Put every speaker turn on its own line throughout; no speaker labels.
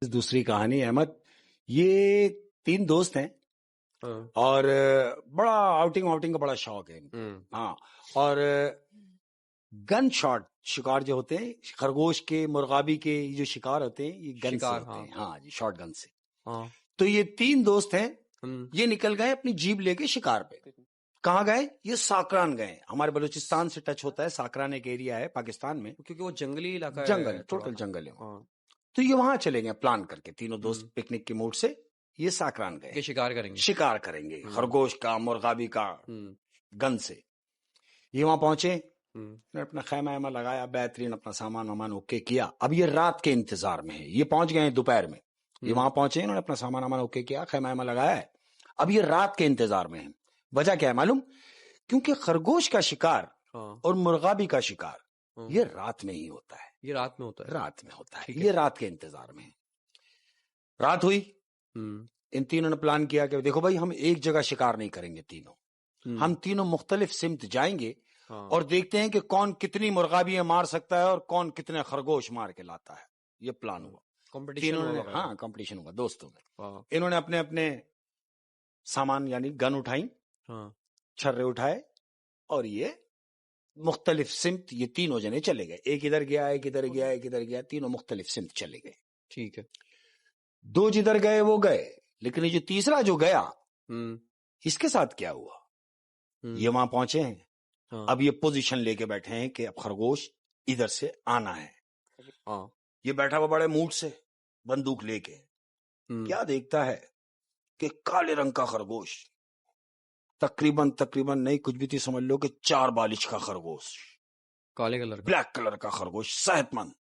دوسری کہانی احمد، یہ 3 دوست ہیں اور بڑا آؤٹنگ کا بڑا شوق ہے. ہاں، اور گن شاٹ شکار جو ہوتے ہیں، خرگوش کے، مرغابی کے جو شکار ہوتے ہیں، یہ گن سے ہوتے ہیں. ہاں جی، شارٹ گن سے. تو یہ 3 دوست ہیں، یہ نکل گئے اپنی جیپ لے کے شکار پہ. کہاں گئے؟ یہ ساکران گئے. ہمارے بلوچستان سے ٹچ ہوتا ہے، ساکران ایک ایریا ہے پاکستان میں،
کیونکہ وہ جنگلی علاقہ ہے،
جنگل، ٹوٹل جنگل ہے. تو یہ وہاں چلے گئے پلان کر کے، تینوں دوست پکنک کے موڈ سے یہ ساکران گئے. شکار کریں گے خرگوش کا، مرغابی کا، گن سے. یہ وہاں پہنچے، اپنا خیمہ ایمہ لگایا، بہترین اپنا سامان وامان اوکے کیا. اب یہ رات کے انتظار میں ہے. یہ پہنچ گئے ہیں دوپہر میں. یہ وہاں پہنچے، انہوں نے اپنا سامان وامان اوکے کیا، خیمہ ایمہ لگایا ہے. اب یہ رات کے انتظار میں ہے. وجہ کیا ہے معلوم؟ کیونکہ خرگوش کا شکار اور مرغابی کا شکار یہ رات میں ہی ہوتا ہے. یہ رات میں ہوتا ہے. یہ رات کے انتظار میں ہے. رات ہوئی، ان تینوں نے پلان کیا کہ دیکھو بھائی، ہم ایک جگہ شکار نہیں کریں گے تینوں. ہم تینوں مختلف سمت جائیں گے اور دیکھتے ہیں کہ کون کتنی مرغابیاں مار سکتا ہے اور کون کتنے خرگوش مار کے لاتا ہے. یہ پلان ہوا. ہاں، کمپٹیشن ہوا دوستوں میں. انہوں نے اپنے اپنے سامان یعنی گن اٹھائی، چھرے اٹھائے، اور یہ مختلف سمت یہ تینوں جنے چلے گئے. ایک ادھر گیا، ایک ادھر گیا، ایک ادھر گیا، تینوں مختلف سمت چلے گئے. ٹھیک ہے. 2 جدھر گئے وہ گئے، لیکن یہ جو تیسرا جو گیا، اس کے ساتھ کیا ہوا؟ یہ وہاں پہنچے ہیں. اب یہ پوزیشن لے کے بیٹھے ہیں کہ اب خرگوش ادھر سے آنا ہے. یہ بیٹھا ہوا بڑے موڈ سے، بندوق لے کے. کیا دیکھتا ہے کہ کالے رنگ کا خرگوش، تقریباً نہیں، کچھ بھی تھی سمجھ لو کہ 4 بالش کا خرگوش، کالے کلر، بلیک کلر کا خرگوش، صحت مند.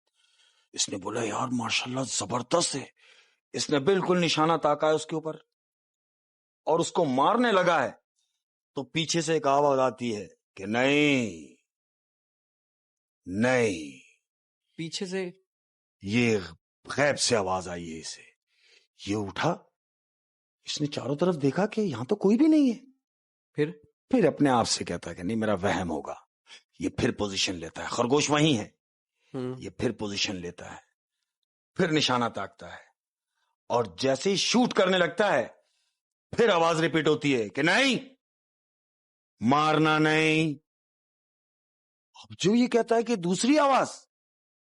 اس نے بولا یار ماشاءاللہ زبردست ہے. اس نے بالکل نشانہ تاکا ہے اس کے اوپر اور اس کو مارنے لگا ہے. تو پیچھے سے ایک آواز آتی ہے کہ نہیں، پیچھے سے یہ غیب سے آواز آئی ہے اسے. یہ اٹھا، اس نے چاروں طرف دیکھا کہ یہاں تو کوئی بھی نہیں ہے. پھر اپنے آپ سے کہتا ہے کہ نہیں، میرا وہم ہوگا. یہ پھر پوزیشن لیتا ہے، خرگوش وہیں ہے. یہ پھر پوزیشن لیتا ہے، پھر نشانہ تاکتا ہے، اور جیسے ہی شوٹ کرنے لگتا ہے پھر آواز ریپیٹ ہوتی ہے کہ نہیں، مارنا نہیں. اب جو یہ کہتا ہے کہ دوسری آواز،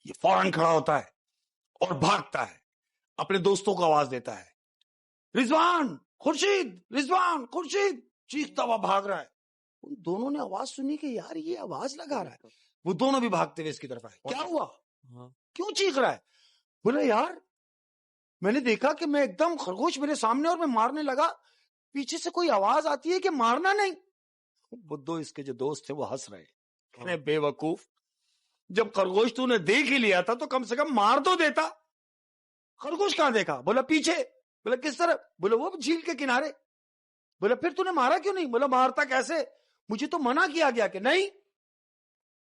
یہ فوراً کھڑا ہوتا ہے اور بھاگتا ہے، اپنے دوستوں کو آواز دیتا ہے، رضوان، خورشید، رضوان، خورشید، چیختا ہوا بھاگ رہا ہے. ان دونوں نے آواز سنی کہ یار یہ آواز لگا رہا ہے. وہ دونوں بھی بھاگتے ہوئے اس کی طرف آئے. کیا ہوا؟ کیوں چیخ رہا ہے؟ بولے یار میں نے دیکھا کہ میں ایک دم خرگوش میرے سامنے اور میں مارنے لگا، پیچھے سے کوئی آواز آتی ہے کہ مارنا نہیں. وہ 2 اس کے جو دوست تھے وہ ہنس رہے. کہنے بے وقوف، جب خرگوش تو نے دیکھ ہی لیا تھا تو کم سے کم مار تو دیتا. خرگوش کہاں دیکھا؟ بولا پیچھے. بولا کس طرف؟ بولا وہ جھیل کے کنارے. بولا پھر تو نے مارا کیوں نہیں؟ بولا مارتا کیسے، مجھے تو منع کیا گیا کہ نہیں،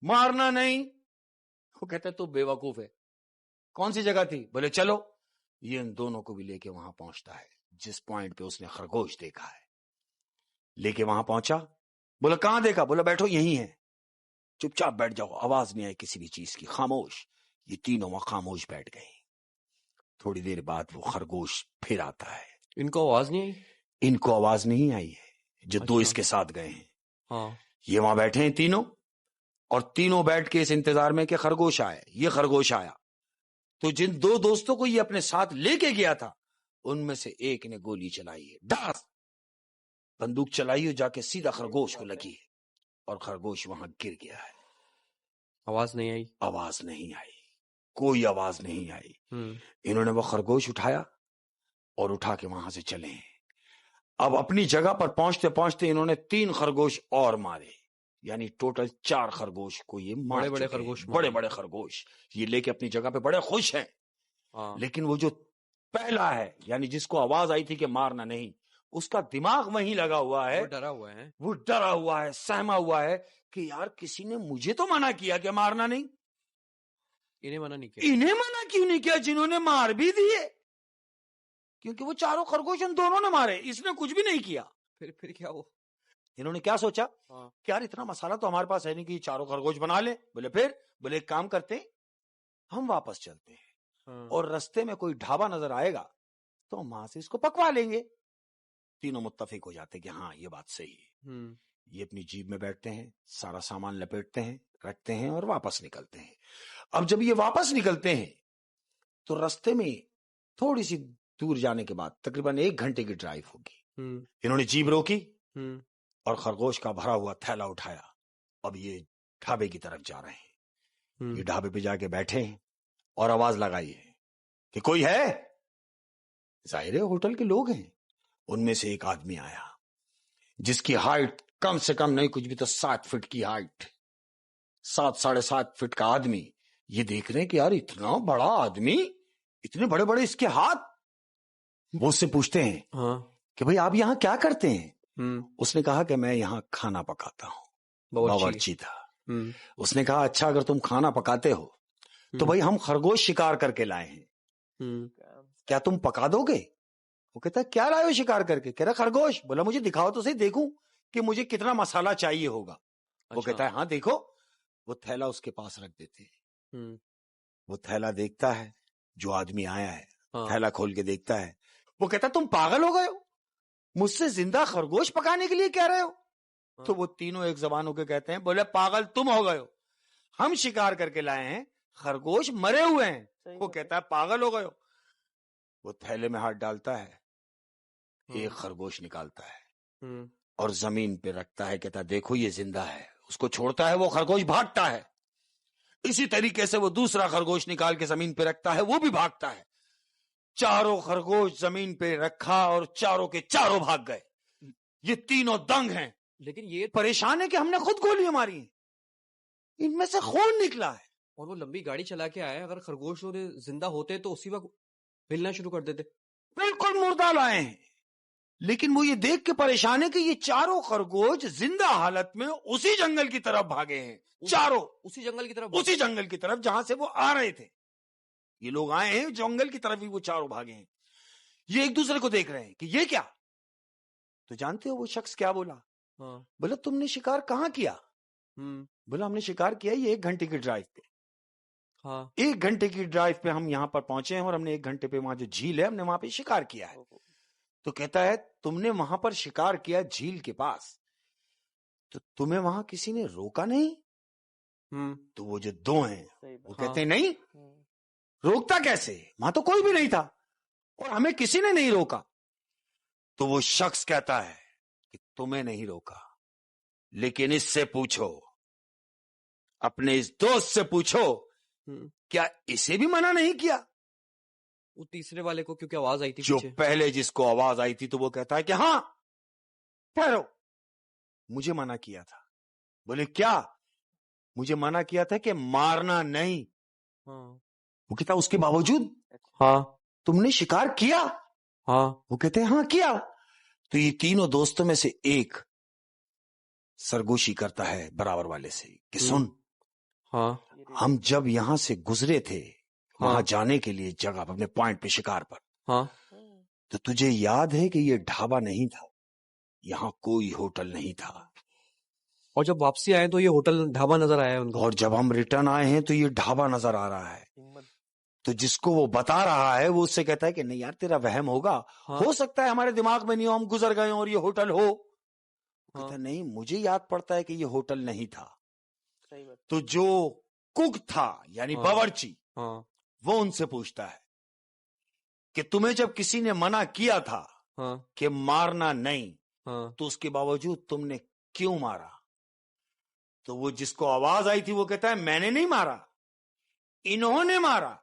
مارنا نہیں. وہ کہتا ہے تو بے وقوف ہے. کون سی جگہ تھی؟ بولے چلو. یہ ان دونوں کو بھی لے کے وہاں پہنچتا ہے جس پوائنٹ پہ اس نے خرگوش دیکھا ہے. لے کے وہاں پہنچا. بولا کہاں دیکھا؟ بولا بیٹھو یہی ہے، چپ چاپ بیٹھ جاؤ، آواز نہیں آئے کسی بھی چیز کی، خاموش. یہ تینوں وہاں خاموش بیٹھ گئے. تھوڑی دیر بعد وہ خرگوش پھر آتا ہے.
ان کو آواز نہیں آئی؟
ان کو آواز نہیں آئی ہے جو 2 اس کے ساتھ گئے ہیں. یہ وہاں بیٹھے ہیں تینوں، اور تینوں بیٹھ کے اس انتظار میں کہ خرگوش آئے. یہ خرگوش آیا تو جن 2 دوستوں کو یہ اپنے ساتھ لے کے گیا تھا ان میں سے ایک نے گولی چلائی ہے، ڈاس بندوق چلائی ہے، جا کے سیدھا خرگوش کو لگی ہے اور خرگوش وہاں گر گیا ہے.
آواز نہیں آئی؟
آواز نہیں آئی، کوئی آواز نہیں آئی. انہوں نے وہ خرگوش اٹھایا اور اٹھا کے وہاں سے چلے ہیں. اب اپنی جگہ پر پہنچتے پہنچتے انہوں نے 3 خرگوش اور مارے، یعنی ٹوٹل 4 خرگوش کو یہ مار چکے ہیں. بڑے خرگوش یہ لے کے اپنی جگہ پہ بڑے خوش ہیں. لیکن وہ جو پہلا ہے، یعنی جس کو آواز آئی تھی کہ مارنا نہیں، اس کا دماغ وہیں لگا ہوا ہے، وہ ڈرا ہوا ہے، سہما ہوا ہے کہ یار کسی نے مجھے تو منع کیا کہ مارنا نہیں، انہیں منع کیوں نہیں کیا جنہوں نے مار بھی دیے؟ کیونکہ وہ 4 خرگوش ان دونوں نے مارے، اس نے کچھ بھی نہیں کیا. پھر کیا ہوا؟ انہوں نے کیا سوچا کہ یار اتنا مسالہ تو ہمارے پاس ہے نہیں کہ 4 خرگوش بنا لیں. بولے ایک کام کرتے ہیں، ہم واپس چلتے ہیں، اور رستے میں کوئی ڈھابا نظر آئے گا تو ہم وہاں سے اس کو پکوا لیں گے. تینوں متفق ہو جاتے کہ ہاں یہ بات صحیح ہے. یہ اپنی جیب میں بیٹھتے ہیں, سارا سامان لپیٹتے ہیں, رکھتے ہیں اور واپس نکلتے ہیں. اب جب یہ واپس نکلتے ہیں تو رستے میں تھوڑی سی دور جانے کے بعد تقریباً 1 گھنٹے کی ڈرائیو ہوگی. انہوں نے جیب روکی اور خرگوش کا بھرا ہوا تھیلا اٹھایا. اب یہ ڈھابے کی طرف جا رہے ہیں. یہ ڈھابے پہ جا کے بیٹھے ہیں اور آواز لگائی ہے کہ کوئی ہے. ظاہر ہے ہوٹل کے لوگ ہیں. ان میں سے ایک آدمی آیا جس کی ہائٹ کم سے کم نہیں کچھ بھی تو 7 فٹ کی ہائٹ, 7-7.5 فٹ کا آدمی. یہ دیکھ رہے ہیں کہ یار اتنا بڑا آدمی, اتنے بڑے بڑے اس کے ہاتھ. وہ اس سے پوچھتے ہیں کہ بھئی آپ یہاں کیا کرتے ہیں؟ اس نے کہا کہ میں یہاں کھانا پکاتا ہوں. باورچی تھا. اس نے کہا اچھا اگر تم کھانا پکاتے ہو تو بھئی ہم خرگوش شکار کر کے لائے ہیں, کیا تم پکا دو گے؟ وہ کہتا ہے کیا لائے ہو شکار کر کے؟ کہہ رہا خرگوش. بولا مجھے دکھاؤ تو صحیح دیکھوں کہ مجھے کتنا مسالہ چاہیے ہوگا. وہ کہتا ہے ہاں دیکھو. وہ تھیلا اس کے پاس رکھ دیتے ہیں. وہ تھیلا دیکھتا ہے, جو آدمی آیا ہے تھیلا کھول کے دیکھتا ہے. وہ کہتا تم پاگل ہو گئے ہو, مجھ سے زندہ خرگوش پکانے کے لیے کہہ رہے ہو؟ تو وہ تینوں ایک زبان ہو کے کہتے ہیں بولے پاگل تم ہو گئے ہو, ہم شکار کر کے لائے ہیں, خرگوش مرے ہوئے ہیں. وہ کہتا ہے پاگل ہو گئے ہو. وہ تھیلے میں ہاتھ ڈالتا ہے, ایک خرگوش نکالتا ہے اور زمین پہ رکھتا ہے. کہتا ہے دیکھو یہ زندہ ہے. اس کو چھوڑتا ہے, وہ خرگوش بھاگتا ہے. اسی طریقے سے وہ دوسرا خرگوش نکال کے زمین پہ رکھتا ہے, وہ بھی بھاگتا ہے. چاروں خرگوش زمین پہ رکھا اور چاروں کے چاروں بھاگ گئے. یہ تینوں دنگ ہیں, لیکن یہ پریشان ہے کہ ہم نے خود گولیاں ماری ہیں, ان میں سے خون نکلا ہے.
اور وہ لمبی گاڑی چلا کے آئے, اگر خرگوش زندہ ہوتے تو اسی وقت ہلنا شروع کر دیتے.
بالکل مردہ لائے ہیں, لیکن وہ یہ دیکھ کے پریشان ہے کہ یہ چاروں خرگوش زندہ حالت میں اسی جنگل کی طرف بھاگے ہیں. چاروں اسی جنگل کی طرف جہاں سے وہ آ رہے تھے. یہ لوگ آئے ہیں جنگل کی طرف ہی, وہ چاروں بھاگے ہیں. یہ ایک دوسرے کو دیکھ رہے ہیں کہ یہ کیا. تو جانتے ہو وہ شخص کیا بولا؟ بولا تم نے شکار کہاں کیا؟ بولا ہم نے شکار کیا یہ 1 گھنٹے کی ڈرائیو پہ. 1 گھنٹے کی ڈرائیو پہ ہم یہاں پر پہنچے ہیں اور ہم نے 1 گھنٹے پہ وہاں جو جھیل ہے ہم نے وہاں پہ شکار کیا ہے. تو کہتا ہے تم نے وہاں پر شکار کیا جھیل کے پاس, تو تمہیں وہاں کسی نے روکا نہیں؟ تو وہ جو 2 ہیں وہ کہتے ہیں نہیں, روکتا کیسے, وہاں تو کوئی بھی نہیں تھا اور ہمیں کسی نے نہیں روکا. تو وہ شخص کہتا ہے کہ تمہیں نہیں روکا, لیکن اس سے پوچھو, اپنے اس دوست سے پوچھو کیا اسے بھی منع نہیں کیا؟
وہ تیسرے والے کو کیونکہ آواز آئی تھی
جو پہلے جس کو آواز آئی تھی تو وہ کہتا ہے کہ ہاں ٹھہرو, مجھے منع کیا تھا. بولے کیا؟ مجھے منع کیا تھا کہ مارنا نہیں. وہ کہتا اس کے باوجود تم نے شکار کیا؟ وہ کہتے ہیں ہاں کیا. تو یہ تینوں دوستوں میں سے ایک سرگوشی کرتا ہے برابر والے سے کہ سن, ہم جب یہاں سے گزرے تھے وہاں جانے کے لیے جگہ اپنے پوائنٹ پہ شکار پر, تو تجھے یاد ہے کہ یہ ڈھابا نہیں تھا, یہاں کوئی ہوٹل نہیں تھا.
اور جب واپسی آئے تو یہ ہوٹل ڈھابا نظر آیا ان کو,
اور جب ہم ریٹرن آئے ہیں تو یہ ڈھابا نظر آ رہا ہے. تو جس کو وہ بتا رہا ہے وہ اس سے کہتا ہے کہ نہیں یار تیرا وہم ہوگا, ہو سکتا ہے ہمارے دماغ میں نہیں ہو, ہم گزر گئے اور یہ ہوٹل ہو. کہتا نہیں مجھے یاد پڑتا ہے کہ یہ ہوٹل نہیں تھا. تو جو کک تھا یعنی باورچی, وہ ان سے پوچھتا ہے کہ تمہیں جب کسی نے منع کیا تھا کہ مارنا نہیں, تو اس کے باوجود تم نے کیوں مارا؟ تو وہ جس کو آواز آئی تھی وہ کہتا ہے میں نے نہیں مارا, انہوں نے مارا.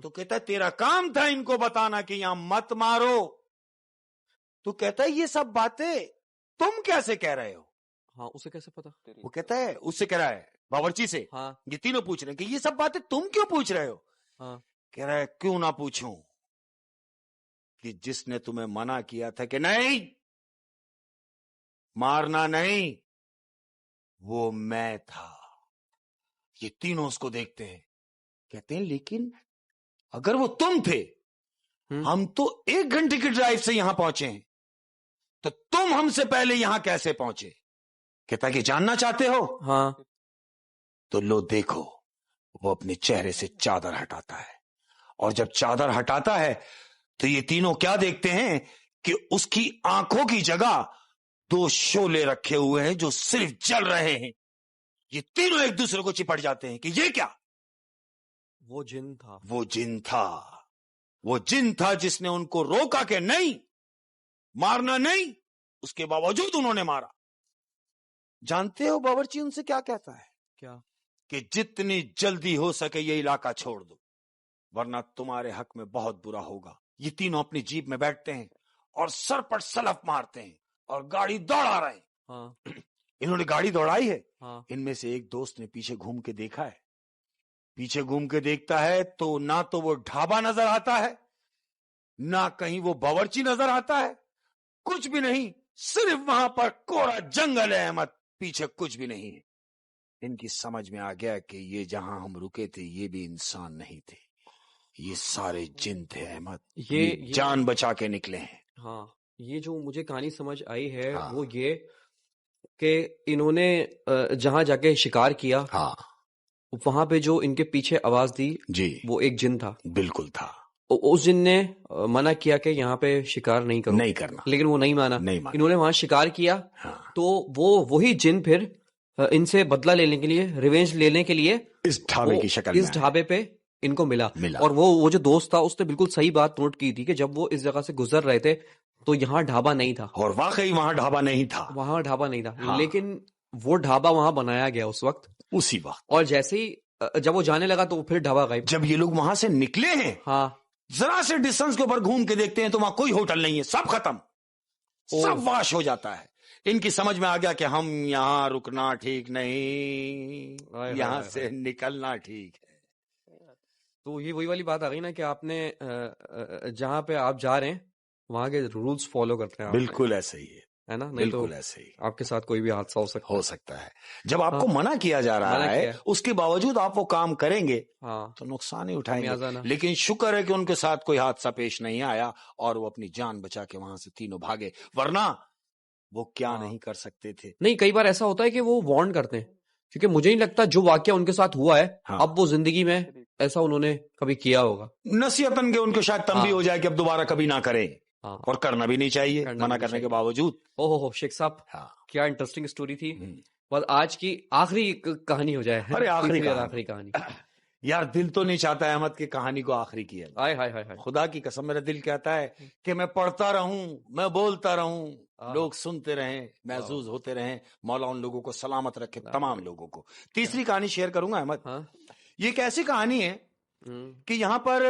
تو کہتا ہے تیرا کام تھا ان کو بتانا کہ یہاں مت مارو. تو کہتا ہے یہ سب باتیں تم کیسے کہہ رہے ہو؟
اسے کیسے پتا؟
وہ کہتا ہے اس سے کہہ رہا ہے باورچی سے, یہ تینوں پوچھ رہے ہیں کہ یہ سب باتیں تم کیوں پوچھ رہے ہو؟ کہہ رہا ہے کیوں نہ پوچھوں, کہ جس نے تمہیں منع کیا تھا کہ نہیں مارنا نہیں, وہ میں تھا. یہ تینوں اس کو دیکھتے ہیں, کہتے ہیں لیکن اگر وہ تم تھے, ہم تو 1 گھنٹے کی ڈرائیو سے یہاں پہنچے ہیں, تو تم ہم سے پہلے یہاں کیسے پہنچے؟ کہتا کہ جاننا چاہتے ہو؟ تو لو دیکھو. وہ اپنے چہرے سے چادر ہٹاتا ہے اور جب چادر ہٹاتا ہے تو یہ تینوں کیا دیکھتے ہیں کہ اس کی آنکھوں کی جگہ 2 شعلے رکھے ہوئے ہیں جو صرف جل رہے ہیں. یہ تینوں ایک دوسرے کو چپٹ جاتے ہیں کہ یہ کیا؟
وہ جن تھا.
وہ جن تھا. وہ جن تھا جس نے ان کو روکا کہ نہیں مارنا نہیں، اس کے باوجود انہوں نے مارا. جانتے ہو باورچی ان سے کیا کہتا ہے؟
کیا؟
کہ جتنی جلدی ہو سکے یہ علاقہ چھوڑ دو ورنہ تمہارے حق میں بہت برا ہوگا. یہ تینوں اپنی جیپ میں بیٹھتے ہیں اور سر پر سلف مارتے ہیں اور گاڑی دوڑا رہے ہیں.
ہاں.
انہوں نے گاڑی دوڑائی ہے.
ہاں.
ان میں سے ایک دوست نے پیچھے گھوم کے دیکھا ہے. پیچھے گھوم کے دیکھتا ہے تو نہ تو وہ ڈھابا نظر آتا ہے نہ کہیں وہ باورچی نظر آتا ہے، کچھ بھی نہیں. صرف وہاں پر کوڑا جنگل ہے احمد، پیچھے کچھ بھی نہیں ہے. ان کی سمجھ میں آ گیا کہ یہ جہاں ہم رکے تھے یہ بھی انسان نہیں تھے، یہ سارے جن تھے احمد. یہ جان بچا کے نکلے ہیں.
ہاں. یہ جو مجھے کہانی سمجھ آئی ہے
ہاں.
وہ یہ کہ انہوں نے جہاں جا کے شکار کیا
ہاں
وہاں پہ جو ان کے پیچھے آواز دی
جی
وہ ایک جن تھا.
بالکل تھا.
اس جن نے منع کیا کہ یہاں پہ شکار نہیں کرو،
نہیں کرنا،
لیکن وہ نہیں مانا. انہوں نے وہاں شکار کیا.
ہاں.
تو وہی جن پھر ان سے بدلہ لینے کے لیے، ریونج لینے کے لیے
اس ڈھابے کی شکل
اس ڈھابے پہ ان کو ملا. اور وہ جو دوست تھا اس نے بالکل صحیح بات نوٹ کی تھی کہ جب وہ اس جگہ سے گزر رہے تھے تو یہاں ڈھابا نہیں تھا.
اور واقعی وہاں ڈھابا نہیں تھا.
وہاں ڈھابا نہیں تھا.
ہاں.
لیکن وہ ڈھابا وہاں بنایا گیا اس وقت،
اسی وقت.
اور جیسے ہی جب وہ جانے لگا تو پھر ڈھابا غائب.
جب یہ لوگ وہاں سے نکلے ہیں،
ہاں،
ذرا سے ڈسٹنس کے اوپر گھوم کے دیکھتے ہیں تو وہاں کوئی ہوٹل نہیں ہے، سب ختم، سب واش ہو جاتا ہے. ان کی سمجھ میں آ گیا کہ ہم یہاں رکنا ٹھیک نہیں، یہاں سے نکلنا ٹھیک ہے.
تو یہ وہی والی بات آ گئی نا کہ آپ نے جہاں پہ آپ جا رہے ہیں وہاں کے رولز فالو کرتے ہیں.
بالکل ایسے ہی
ہے نا،
بالکل ایسے ہی.
آپ کے ساتھ کوئی بھی حادثہ ہو سکتا
ہے. جب آپ کو منع کیا جا رہا ہے اس کے باوجود آپ وہ کام کریں گے تو نقصان ہی اٹھائیں گے. لیکن شکر ہے کہ ان کے ساتھ کوئی حادثہ پیش نہیں آیا اور وہ اپنی جان بچا کے وہاں سے تینوں بھاگے، ورنہ وہ کیا نہیں کر سکتے تھے.
نہیں، کئی بار ایسا ہوتا ہے کہ وہ وارن کرتے ہیں، کیونکہ مجھے نہیں لگتا جو واقعہ ان کے ساتھ ہوا ہے اب وہ زندگی میں ایسا انہوں نے کبھی کیا ہوگا.
نصیحتاً کے ان کو شاید تنبیہ ہو جائے کہ اب دوبارہ کبھی نہ کریں، اور کرنا بھی نہیں چاہیے منع کرنے کے باوجود.
ہو شیخ صاحب کیا انٹرسٹنگ سٹوری تھی. بس آج کی آخری کہانی ہو جائے.
ارے
آخری کہانی
یار، دل تو نہیں چاہتا احمد کہ کہانی کو آخری کیا. خدا کی قسم میرا دل کہتا ہے کہ میں پڑھتا رہوں، میں بولتا رہوں، لوگ سنتے رہیں، محظوظ ہوتے رہیں. مولا ان لوگوں کو سلامت رکھے، تمام لوگوں کو. تیسری کہانی شیئر کروں گا احمد. یہ ایک ایسی کہانی ہے کہ یہاں پر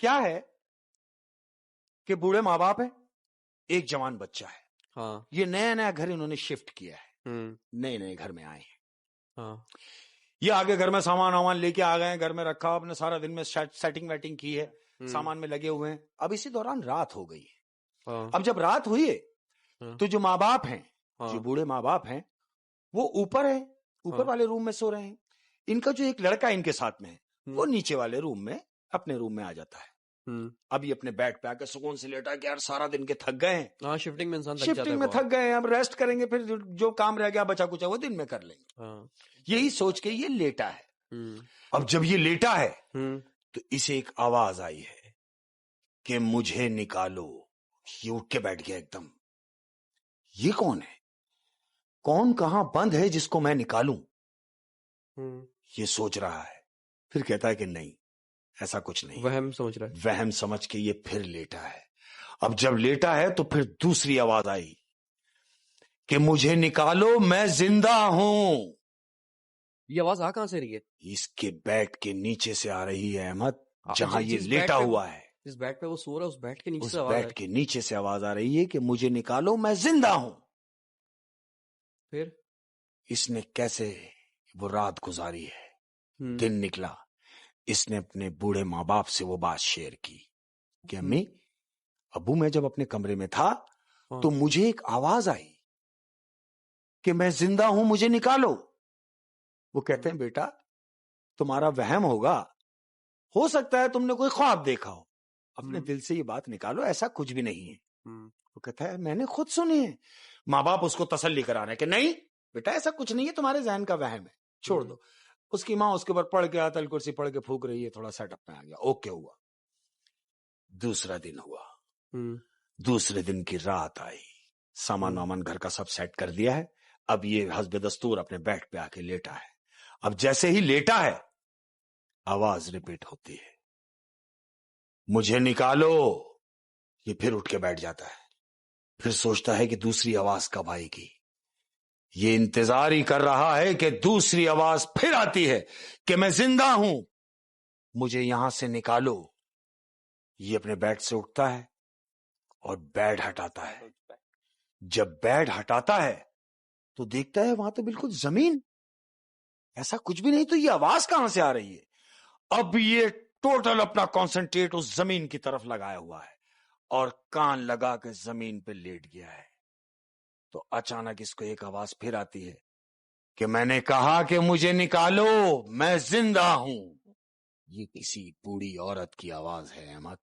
کیا ہے کہ بوڑھے ماں باپ ہیں، ایک جوان بچہ ہے. یہ نیا نیا گھر انہوں نے شفٹ کیا ہے، نئے گھر میں آئے ہیں. یہ آگے گھر میں سامان وامان لے کے آ گئے ہیں، گھر میں رکھا، اپنے سارا دن میں سیٹنگ ویٹنگ کی ہے، سامان میں لگے ہوئے ہیں. اب اسی دوران رات ہو گئی ہے. اب جب رات ہوئی ہے تو جو ماں باپ ہیں، جو بوڑھے ماں باپ ہیں، وہ اوپر ہیں، اوپر والے روم میں سو رہے ہیں. ان کا جو ایک لڑکا ان کے ساتھ میں ہے وہ نیچے والے روم میں اپنے روم میں آ جاتا ہے. ابھی اپنے بیڈ پہ آ کے سکون سے لیٹا کہ یار سارا دن کے تھک گئے ہیں،
شفٹنگ
میں تھک گئے ہیں، اب ریسٹ کریں گے، پھر جو کام رہ گیا بچا کچا وہ دن میں کر لیں گے. یہی سوچ کے یہ لیٹا ہے. اب جب یہ لیٹا ہے تو اسے ایک آواز آئی ہے کہ مجھے نکالو. یہ اٹھ کے بیٹھ گیا ایک دم. یہ کون ہے؟ کون کہاں بند ہے جس کو میں نکالوں؟ یہ سوچ رہا ہے. پھر کہتا ہے کہ نہیں، ایسا کچھ نہیں.
وہم سمجھ رہا ہے.
وہم سمجھ کے یہ پھر لیٹا ہے. اب جب لیٹا ہے تو پھر دوسری آواز آئی کہ مجھے نکالو، میں زندہ ہوں.
یہ آواز آ کہاں سے رہی ہے؟
اس کے بیٹ کے نیچے سے آ رہی ہے احمد، جہاں یہ لیٹا ہوا ہے.
اس بیٹ پہ وہ سو رہا ہے، اس بیٹ کے نیچے
سے بیٹ کے نیچے سے آواز آ رہی ہے کہ مجھے نکالو، میں زندہ ہوں.
پھر
اس نے کیسے وہ رات گزاری ہے، دن نکلا. اس نے اپنے بوڑھے ماں باپ سے وہ بات شیئر کی کہ امی ابو، میں جب اپنے کمرے میں تھا تو مجھے ایک آواز آئی کہ میں زندہ ہوں، مجھے نکالو. وہ کہتے ہیں بیٹا تمہارا وہم ہوگا، ہو سکتا ہے تم نے کوئی خواب دیکھا ہو، اپنے دل سے یہ بات نکالو، ایسا کچھ بھی نہیں ہے. وہ کہتا ہے میں نے خود سنی ہے. ماں باپ اس کو تسلی کرا رہے ہیں کہ نہیں بیٹا ایسا کچھ نہیں ہے، تمہارے ذہن کا وہم ہے، چھوڑ دو. اس کی ماں اس کے اوپر پڑھ کے آیت الکرسی پڑھ کے پھونک رہی ہے، تھوڑا سیٹ اپ میں آ گیا، اوکے ہوا. دوسرا دن ہوا، دوسرے دن کی رات آئی، سامان وامان گھر کا سب سیٹ کر دیا ہے، اب یہ حسب دستور اپنے بیڈ پہ آ کے لیٹا ہے. اب جیسے ہی لیٹا ہے آواز ریپیٹ ہوتی ہے، مجھے نکالو. یہ پھر اٹھ کے بیٹھ جاتا ہے، پھر سوچتا ہے کہ دوسری آواز کب آئے گی. یہ انتظار ہی کر رہا ہے کہ دوسری آواز پھر آتی ہے کہ میں زندہ ہوں، مجھے یہاں سے نکالو. یہ اپنے بیڈ سے اٹھتا ہے اور بیڈ ہٹاتا ہے. جب بیڈ ہٹاتا ہے تو دیکھتا ہے وہاں تو بالکل زمین، ایسا کچھ بھی نہیں، تو یہ آواز کہاں سے آ رہی ہے؟ اب یہ ٹوٹل اپنا کانسنٹریٹ اس زمین کی طرف لگایا ہوا ہے اور کان لگا کے زمین پہ لیٹ گیا ہے. تو اچانک اس کو ایک آواز پھر آتی ہے کہ میں نے کہا کہ مجھے نکالو، میں زندہ ہوں. یہ کسی بوڑھی عورت کی آواز ہے. احمد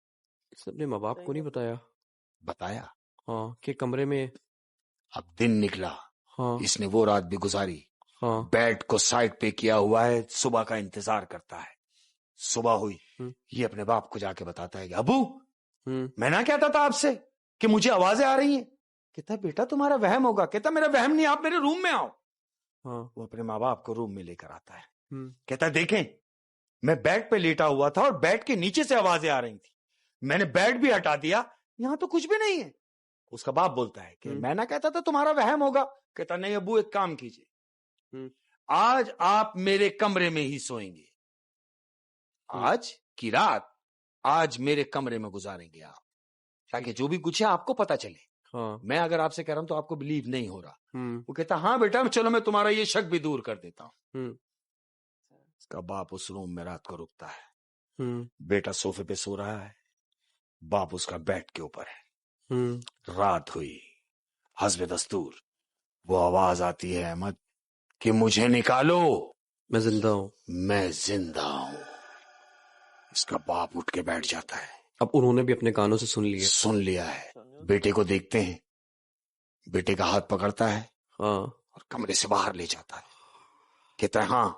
اس نے اپنے ماں باپ کو نہیں بتایا؟
بتایا
ہاں، کہ کمرے میں.
اب دن نکلا،
ہاں،
اس نے وہ رات بھی گزاری.
ہاں،
بیڈ کو سائڈ پہ کیا ہوا ہے، صبح کا انتظار کرتا ہے. صبح ہوئی، یہ اپنے باپ کو جا کے بتاتا ہے کہ ابو میں نہ کہتا تھا آپ سے کہ مجھے آوازیں آ رہی ہیں. کہتا بیٹا تمہارا وہم ہوگا. کہتا میرا وہم نہیں، آپ میرے روم میں آؤ. وہ اپنے ماں باپ کو روم میں لے کر آتا ہے. کہتا دیکھیں میں بیڈ پہ لیٹا ہوا تھا اور بیڈ کے نیچے سے آوازیں آ رہی تھی، میں نے بیڈ بھی ہٹا دیا، یہاں تو کچھ بھی نہیں ہے. اس کا باپ بولتا ہے کہ میں نہ کہتا تھا تمہارا وہم ہوگا. کہتا نہیں ابو، ایک کام کیجیے، آج آپ میرے کمرے میں ہی سوئیں گے، آج کی رات آج میرے کمرے میں گزاریں گے آپ، تاکہ جو بھی کچھ ہے آپ کو پتا چلے. میں اگر آپ سے کہہ رہا ہوں تو آپ کو بلیو نہیں ہو رہا. وہ کہتا ہاں بیٹا چلو میں تمہارا یہ شک بھی دور کر دیتا ہوں. اس کا باپ اس روم میں رات کو رکتا ہے. بیٹا صوفے پہ سو رہا ہے، باپ اس کا بیڈ کے اوپر ہے. رات ہوئی، حسب دستور وہ آواز آتی ہے احمد کہ مجھے نکالو،
میں زندہ ہوں،
میں زندہ ہوں. اس کا باپ اٹھ کے بیٹھ جاتا ہے.
اب انہوں نے بھی اپنے کانوں سے سن
لیا ہے. بیٹے کو دیکھتے ہیں، بیٹے کا ہاتھ پکڑتا ہے اور کمرے سے باہر لے جاتا ہے. کہتا ہے ہاں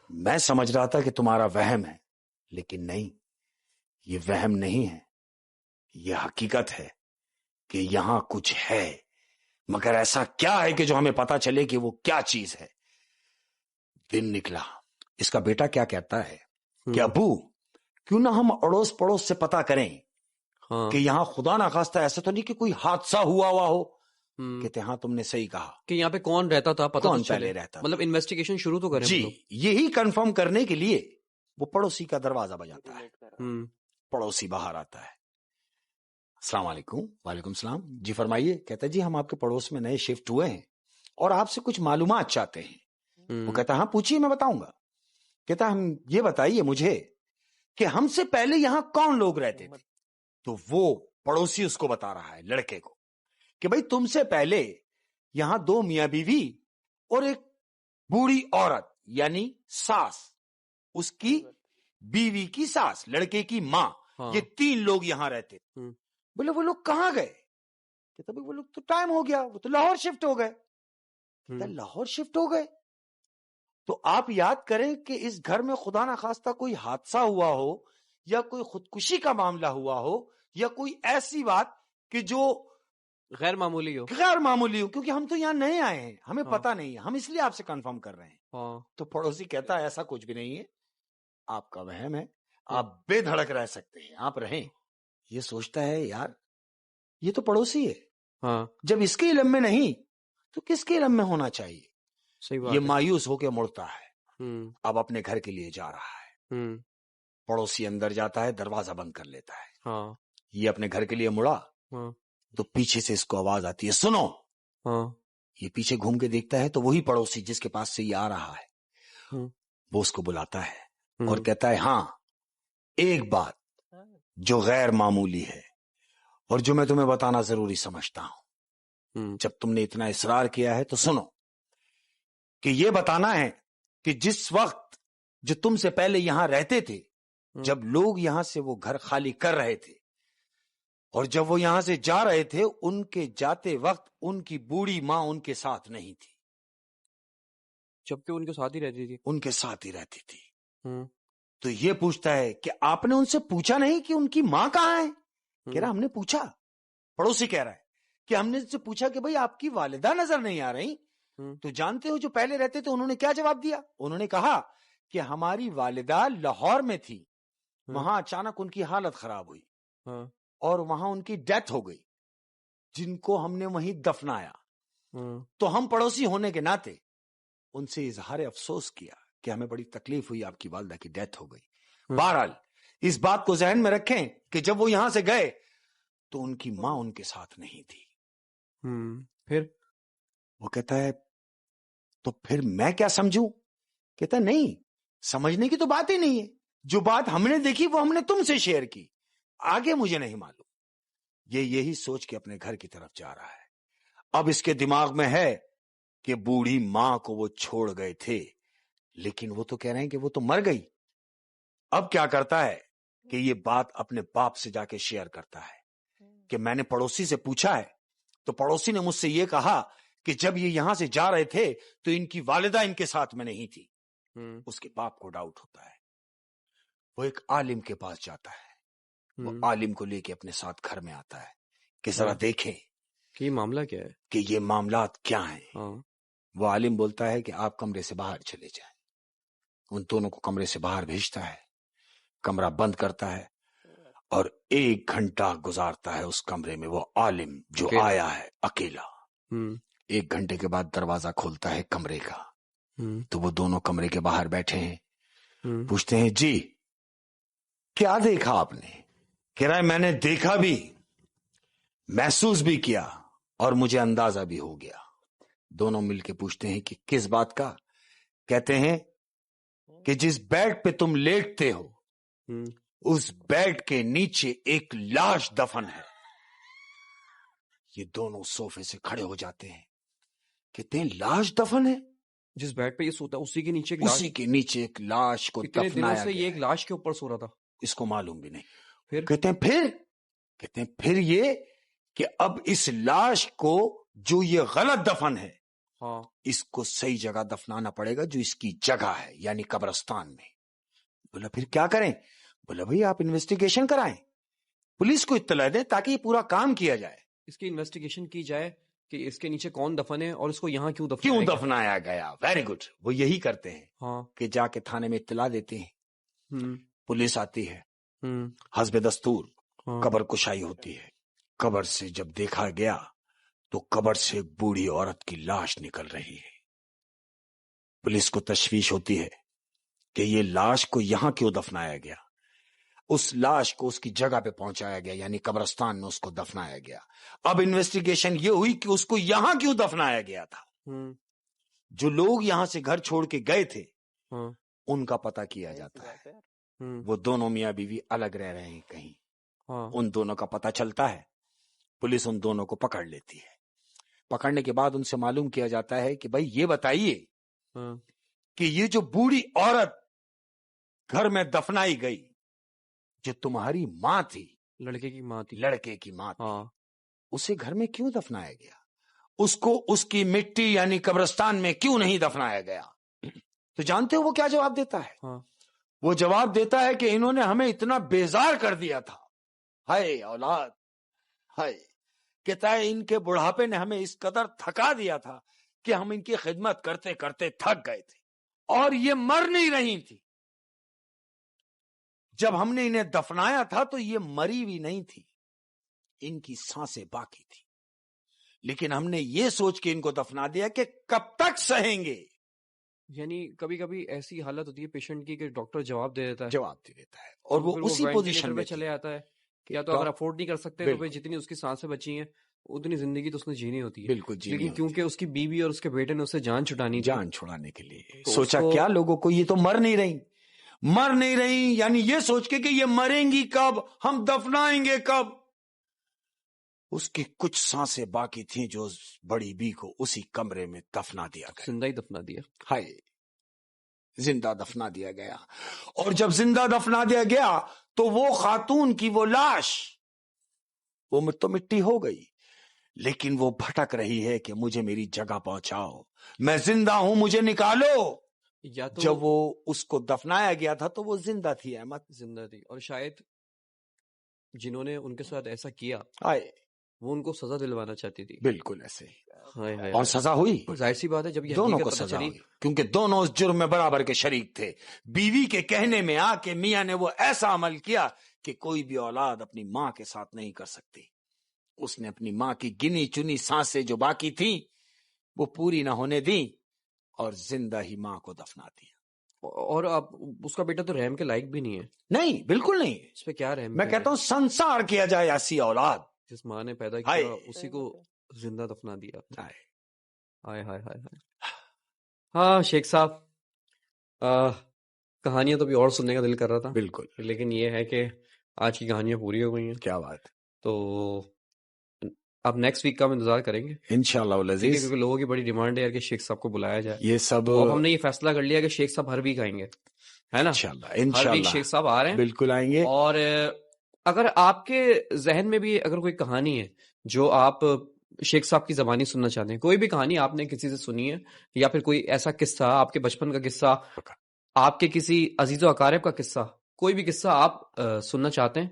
میں سمجھ رہا تھا کہ تمہارا وہم ہے، لیکن نہیں، یہ وہم نہیں ہے، یہ حقیقت ہے کہ یہاں کچھ ہے، مگر ایسا کیا ہے کہ جو ہمیں پتا چلے کہ وہ کیا چیز ہے. دن نکلا. اس کا بیٹا کیا کہتا ہے کہ ابو کیوں نہ ہم اڑوس پڑوس سے پتا کریں کہ یہاں خدا نہ خواستہ ایسا تو نہیں کہ کوئی حادثہ ہوا ہو. کہتے ہاں تم نے صحیح کہا
کہ یہاں پہ کون رہتا تھا، پتہ
کون پہلے رہتا،
مطلب انویسٹیگیشن شروع تو کریں.
جی یہی کنفرم کرنے کے لیے وہ پڑوسی کا دروازہ بجاتا ہے. پڑوسی باہر آتا ہے. السلام علیکم. وعلیکم السلام. جی فرمائیے. کہتا ہے جی ہم آپ کے پڑوس میں نئے شفٹ ہوئے ہیں اور آپ سے کچھ معلومات چاہتے ہیں. وہ کہتا ہاں پوچھیے میں بتاؤں گا. کہتا ہم یہ بتائیے مجھے کہ ہم سے پہلے یہاں کون لوگ رہتے تھے. تو وہ پڑوسی اس کو بتا رہا ہے لڑکے کو کہ بھائی تم سے پہلے یہاں 2 میاں بیوی اور ایک بوڑھی عورت یعنی ساس، اس کی بیوی کی ساس، لڑکے کی ماں، یہ 3 لوگ یہاں رہتے. بولے وہ لوگ کہاں گئے؟ کہتا بھائی وہ لوگ تو ٹائم ہو گیا، وہ تو لاہور شفٹ ہو گئے. کہتا لاہور شفٹ ہو گئے؟ تو آپ یاد کریں کہ اس گھر میں خدا نہ خواستہ کوئی حادثہ ہوا ہو یا کوئی خودکشی کا معاملہ ہوا ہو یا کوئی ایسی بات کہ جو
غیر معمولی ہو،
کیونکہ ہم تو یہاں نئے آئے ہیں، ہمیں پتا نہیں ہے، ہم اس لیے آپ سے کنفرم کر رہے ہیں. تو پڑوسی کہتا ہے ایسا کچھ بھی نہیں ہے، آپ کا وہم ہے، آپ بے دھڑک رہ سکتے ہیں، آپ رہیں. یہ سوچتا ہے یار یہ تو پڑوسی ہے، جب اس کے علم میں نہیں تو کس کے علم میں ہونا چاہیے. یہ مایوس ہو کے مڑتا ہے، اب اپنے گھر کے لیے جا رہا ہے. پڑوسی اندر جاتا ہے، دروازہ بند کر لیتا ہے. یہ اپنے گھر کے لیے مڑا تو پیچھے سے اس کو آواز آتی ہے سنو. یہ پیچھے گھوم کے دیکھتا ہے تو وہی پڑوسی جس کے پاس سے یہ آ رہا ہے وہ اس کو بلاتا ہے اور کہتا ہے ہاں ایک بات جو غیر معمولی ہے اور جو میں تمہیں بتانا ضروری سمجھتا ہوں، جب تم نے اتنا اصرار کیا ہے تو سنو کہ یہ بتانا ہے کہ جس وقت جو تم سے پہلے یہاں رہتے تھے، جب لوگ یہاں سے وہ گھر خالی کر رہے تھے اور جب وہ یہاں سے جا رہے تھے، ان کے جاتے وقت ان کی بوڑھی ماں ان کے ساتھ نہیں تھی،
جبکہ ان کے ساتھ ہی رہتی تھی.
ان کے ساتھ ہی رہتی تھی. تو یہ پوچھتا ہے کہ آپ نے ان سے پوچھا نہیں کہ ان کی ماں کہاں ہے؟ کہہ رہا ہم نے پوچھا. پڑوسی کہہ رہا ہے کہ ہم نے ان سے پوچھا کہ بھئی آپ کی والدہ نظر نہیں آ رہی. تو جانتے ہو جو پہلے رہتے تھے انہوں نے کیا جواب دیا؟ انہوں نے کہا کہ ہماری والدہ لاہور میں تھی, وہاں اچانک ان کی حالت خراب ہوئی اور وہاں ان کی ڈیتھ ہو گئی, جن کو ہم نے وہیں دفنایا. تو ہم پڑوسی ہونے کے ناطے ان سے اظہار افسوس کیا کہ ہمیں بڑی تکلیف ہوئی, آپ کی والدہ کی ڈیتھ ہو گئی. بہرحال اس بات کو ذہن میں رکھیں کہ جب وہ یہاں سے گئے تو ان کی ماں ان کے ساتھ نہیں تھی.
پھر
وہ کہتا ہے تو پھر میں کیا سمجھوں؟ کہتا ہے نہیں, سمجھنے کی تو بات ہی نہیں ہے, جو بات ہم نے دیکھی وہ ہم نے تم سے شیئر کی, آگے مجھے نہیں معلوم. یہی سوچ کے اپنے گھر کی طرف جا رہا ہے. اب اس کے دماغ میں ہے کہ بوڑھی ماں کو وہ چھوڑ گئے تھے, لیکن وہ تو کہہ رہے ہیں کہ وہ تو مر گئی. اب کیا کرتا ہے کہ یہ بات اپنے باپ سے جا کے شیئر کرتا ہے کہ میں نے پڑوسی سے پوچھا ہے, تو پڑوسی نے مجھ سے یہ کہا کہ جب یہ یہاں سے جا رہے تھے تو ان کی والدہ ان کے ساتھ میں نہیں تھی. اس کے باپ کو ڈاؤٹ ہوتا ہے. وہ ایک عالم کے پاس جاتا ہے, وہ عالم کو لے کے اپنے ساتھ گھر میں آتا ہے کہ ذرا دیکھیں
کہ یہ معاملہ کیا ہے,
کہ یہ معاملات کیا ہیں. وہ عالم بولتا ہے کہ آپ کمرے سے باہر چلے جائیں. ان دونوں کو کمرے سے باہر بھیجتا ہے, کمرہ بند کرتا ہے اور 1 گھنٹہ گزارتا ہے اس کمرے میں. وہ عالم جو آیا ہے اکیلا, 1 گھنٹے کے بعد دروازہ کھولتا ہے کمرے کا, تو وہ دونوں کمرے کے باہر بیٹھے ہیں. پوچھتے ہیں جی کیا دیکھا آپ نے؟ کہہ رہا ہے میں نے دیکھا بھی, محسوس بھی کیا اور مجھے اندازہ بھی ہو گیا. دونوں مل کے پوچھتے ہیں کہ کس بات کا؟ کہتے ہیں کہ جس بیڈ پہ تم لیٹتے ہو اس بیڈ کے نیچے ایک لاش دفن ہے. یہ دونوں صوفے سے کھڑے ہو جاتے ہیں, کہتے ہیں لاش دفن ہے؟
جس بیڈ پہ یہ سوتا اسی کے نیچے
ایک لاش کو دفنایا گیا.
یہ ایک لاش کے اوپر سو رہا تھا,
اس کو معلوم بھی نہیں. پھر کہتے ہیں پھر یہ کہ اب اس لاش کو جو یہ غلط دفن ہے اس کو صحیح جگہ دفنانا پڑے گا جو اس کی جگہ ہے, یعنی قبرستان میں. بولا پھر کیا کریں؟ بولا بھئی آپ انویسٹیگیشن کرائیں, پولیس کو اطلاع دیں تاکہ یہ پورا کام کیا جائے.
اس کی انویسٹیگیشن کی جائے کہ اس کے نیچے کون دفن ہے اور اس کو یہاں کیوں
دفنایا گیا. Very good. وہ یہی کرتے ہیں کہ جا کے تھانے میں اطلاع دیتے ہیں, پولیس آتی ہے, حسب دستور قبر کشائی ہوتی ہے. قبر سے جب دیکھا گیا تو قبر سے ایک بوڑھی عورت کی لاش نکل رہی ہے. پولیس کو تشویش ہوتی ہے کہ یہ لاش کو یہاں کیوں دفنایا گیا. اس لاش کو اس کی جگہ پہ پہنچایا گیا, یعنی قبرستان میں اس کو دفنایا گیا. اب انویسٹیگیشن یہ ہوئی کہ اس کو یہاں کیوں دفنایا گیا تھا. جو لوگ یہاں سے گھر چھوڑ کے گئے تھے ان کا پتہ کیا جاتا ہے. وہ دونوں میاں بیوی الگ رہ رہے ہیں کہیں, ان دونوں کا پتہ چلتا ہے. پولیس ان دونوں کو پکڑ لیتی ہے. پکڑنے کے بعد ان سے معلوم کیا جاتا ہے کہ بھائی یہ بتائیے کہ یہ جو بوڑھی عورت گھر میں دفنائی گئی, جو تمہاری ماں تھی,
لڑکے کی ماں تھی,
اسے گھر میں کیوں دفنایا گیا؟ اس کو اس کی مٹی یعنی قبرستان میں کیوں نہیں دفنایا گیا؟ تو جانتے ہو وہ کیا جواب دیتا ہے؟ وہ جواب دیتا ہے کہ انہوں نے ہمیں اتنا بیزار کر دیا تھا. ہائے اولاد, ہائے. کہتا ہے ان کے بڑھاپے نے ہمیں اس قدر تھکا دیا تھا کہ ہم ان کی خدمت کرتے کرتے تھک گئے تھے, اور یہ مر نہیں رہی تھی. جب ہم نے انہیں دفنایا تھا تو یہ مری بھی نہیں تھی, ان کی سانسیں باقی تھی, لیکن ہم نے یہ سوچ کے ان کو دفنا دیا کہ کب تک سہیں گے.
یعنی کبھی کبھی ایسی حالت ہوتی ہے پیشنٹ کی کہ ڈاکٹر جواب دے دیتا ہے
اور وہ اسی پوزیشن میں
چلے آتا ہے, یا تو اگر افورڈ نہیں کر سکتے تو پھر جتنی اس کی سانسیں بچی ہیں اتنی زندگی تو اس نے جینی ہوتی ہے.
بالکل,
لیکن کیونکہ اس کی بیوی اور اس کے بیٹے نے اسے جان
چھڑانے کے لیے سوچا کیا لوگوں کو یہ تو مر نہیں رہی, یعنی یہ سوچ کے کہ یہ مریں گی کب, ہم دفنائیں گے کب. اس کی کچھ سانسیں باقی تھیں جو بڑی بی کو اسی کمرے میں دفنا دیا گیا.
زندہ ہی دفنا دیا.
ہائے, زندہ دفنا دیا گیا. اور جب زندہ دفنا دیا گیا تو وہ خاتون کی وہ لاش وہ تو مٹی ہو گئی, لیکن وہ بھٹک رہی ہے کہ مجھے میری جگہ پہنچاؤ, میں زندہ ہوں, مجھے نکالو.
یا تو
جب وہ اس کو دفنایا گیا تھا تو وہ زندہ تھی احمد،
زندہ تھی، اور شاید جنہوں نے ان کے ساتھ ایسا کیا
آئے
وہ ان کو سزا دلوانا چاہتی تھی.
بالکل ایسے
ہائے ہائے
اور سزا ہوئی،
ظاہر سی بات ہے جب یہ
دونوں
حقیقت
کو
پتہ
سزا
چلی.
ہوئی کیونکہ دونوں اس جرم میں برابر کے شریک تھے. بیوی کے کہنے میں آ کے میاں نے وہ ایسا عمل کیا کہ کوئی بھی اولاد اپنی ماں کے ساتھ نہیں کر سکتی. اس نے اپنی ماں کی گنی چنی سانسیں جو باقی تھیں وہ پوری نہ ہونے دیں اور زندہ ہی ماں کو دفنا دیا.
اور اب اس کا بیٹا تو رحم کے لائق بھی نہیں ہے.
نہیں بالکل نہیں.
اس پہ کیا رحم
میں کہتا ہوں سنسار کیا جائے ایسی اولاد
جس ماں نے پیدا کیا اسی کو زندہ دفنا دیا. ہائے ہائے ہائے ہائے. ہاں شیخ صاحب کہانیاں تو بھی اور سننے کا دل کر رہا تھا
بالکل،
لیکن یہ ہے کہ آج کی کہانیاں پوری ہو گئی ہیں.
کیا بات.
تو اب نیکسٹ ویک کا ہم انتظار کریں گے
انشاءاللہ العزیز،
کیونکہ لوگوں کی بڑی ڈیمانڈ ہے کہ شیخ صاحب کو بلایا جائے.
یہ سب
اب ہم نے یہ فیصلہ کر لیا کہ شیخ صاحب ہر ویک آئیں گے، ہے نا؟ ہر ویک شیخ صاحب آ رہے ہیں،
بالکل آئیں گے.
اور اگر آپ کے ذہن میں بھی اگر کوئی کہانی ہے جو آپ شیخ صاحب کی زبانی سننا چاہتے ہیں، کوئی بھی کہانی آپ نے کسی سے سنی ہے یا پھر کوئی ایسا قصہ آپ کے بچپن کا قصہ، آپ کے کسی عزیز و اقارب کا قصہ، کوئی بھی قصہ آپ سننا چاہتے ہیں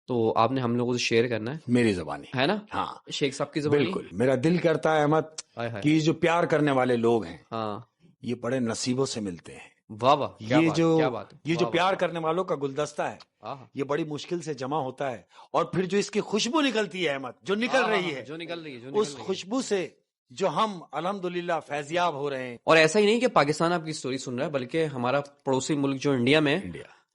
تو آپ نے ہم لوگوں سے شیئر کرنا ہے
میری زبانی،
ہے نا؟
ہاں
شیخ صاحب کی زبانی.
بالکل. میرا دل کرتا ہے احمد کہ یہ جو پیار کرنے والے لوگ ہیں
ہاں
یہ بڑے نصیبوں سے ملتے ہیں.
واہ واہ،
یہ جو پیار کرنے والوں کا گلدستہ ہے یہ بڑی مشکل سے جمع ہوتا ہے، اور پھر جو اس کی خوشبو نکلتی ہے احمد، جو نکل رہی ہے اس خوشبو سے جو ہم الحمدللہ فیضیاب ہو رہے ہیں.
اور ایسا ہی نہیں کہ پاکستان آپ کی سٹوری سن رہا ہے بلکہ ہمارا پڑوسی ملک جو انڈیا میں،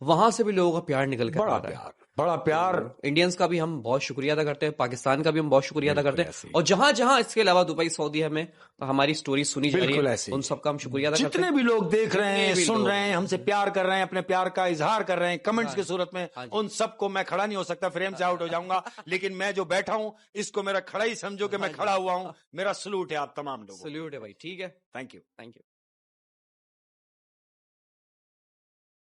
وہاں سے بھی لوگوں کا پیار نکل کر آ رہا ہے.
بڑا پیار.
انڈینز کا بھی ہم بہت شکریہ ادا کرتے ہیں، پاکستان کا بھی ہم بہت شکریہ ادا کرتے ہیں، اور جہاں جہاں اس کے علاوہ دبئی، سعودی میں ہماری سٹوری سنی جا رہی ہے ان سب کا ہم شکریہ ادا کرتے ہیں.
جتنے بھی لوگ دیکھ رہے ہیں، سن رہے ہیں، ہم سے پیار کر رہے ہیں، اپنے پیار کا اظہار کر رہے ہیں کمنٹس کی صورت میں، ان سب کو میں کھڑا نہیں ہو سکتا، فریم سے آؤٹ ہو جاؤں گا، لیکن میں جو بیٹھا ہوں اس کو میرا کھڑا ہی سمجھو کہ میں کھڑا ہوا ہوں. میرا سلوٹ ہے آپ تمام لوگوں.
سلوٹ ہے بھائی. ٹھیک ہے،
تھینک یو.